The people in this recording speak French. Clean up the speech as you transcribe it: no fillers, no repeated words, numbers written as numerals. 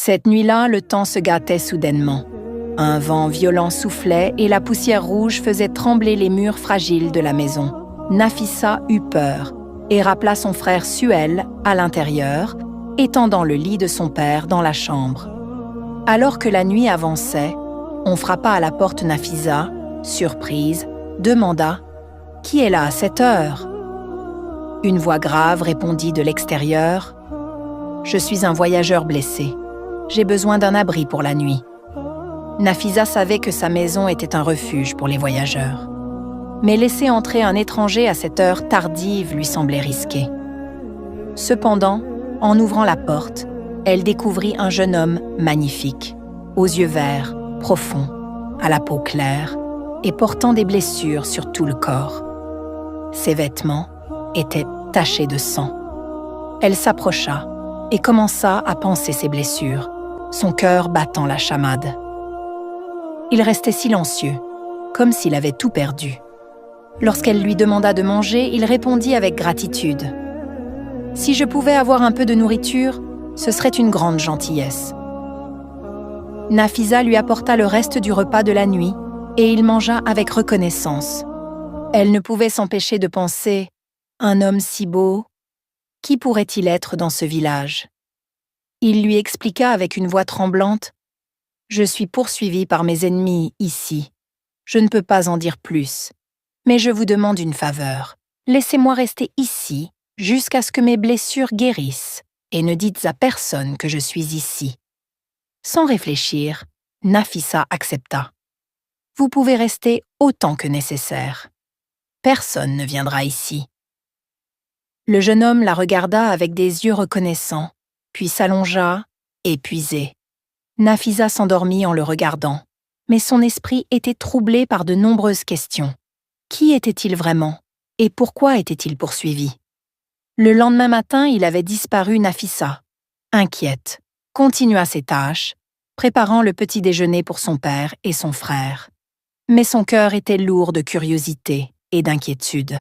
Cette nuit-là, le temps se gâtait soudainement. Un vent violent soufflait et la poussière rouge faisait trembler les murs fragiles de la maison. Nafissa eut peur et rappela son frère Suel à l'intérieur, étendant le lit de son père dans la chambre. Alors que la nuit avançait, on frappa à la porte. Nafissa, surprise, demanda « Qui est là à cette heure ?» Une voix grave répondit de l'extérieur « Je suis un voyageur blessé. J'ai besoin d'un abri pour la nuit. » Nafissa savait que sa maison était un refuge pour les voyageurs. Mais laisser entrer un étranger à cette heure tardive lui semblait risqué. Cependant, en ouvrant la porte, elle découvrit un jeune homme magnifique, aux yeux verts, profonds, à la peau claire et portant des blessures sur tout le corps. Ses vêtements étaient tachés de sang. Elle s'approcha et commença à panser ses blessures, son cœur battant la chamade. Il restait silencieux, comme s'il avait tout perdu. Lorsqu'elle lui demanda de manger, il répondit avec gratitude. « Si je pouvais avoir un peu de nourriture, ce serait une grande gentillesse. » Nafissa lui apporta le reste du repas de la nuit et il mangea avec reconnaissance. Elle ne pouvait s'empêcher de penser « Un homme si beau, qui pourrait-il être dans ce village ?» Il lui expliqua avec une voix tremblante « Je suis poursuivi par mes ennemis ici. Je ne peux pas en dire plus. Mais je vous demande une faveur. Laissez-moi rester ici jusqu'à ce que mes blessures guérissent et ne dites à personne que je suis ici. » Sans réfléchir, Nafissa accepta. « Vous pouvez rester autant que nécessaire. Personne ne viendra ici. » Le jeune homme la regarda avec des yeux reconnaissants, puis s'allongea, épuisé. Nafissa s'endormit en le regardant, mais son esprit était troublé par de nombreuses questions. Qui était-il vraiment et pourquoi était-il poursuivi? Le lendemain matin, il avait disparu. Nafissa, inquiète, continua ses tâches, préparant le petit déjeuner pour son père et son frère. Mais son cœur était lourd de curiosité et d'inquiétude.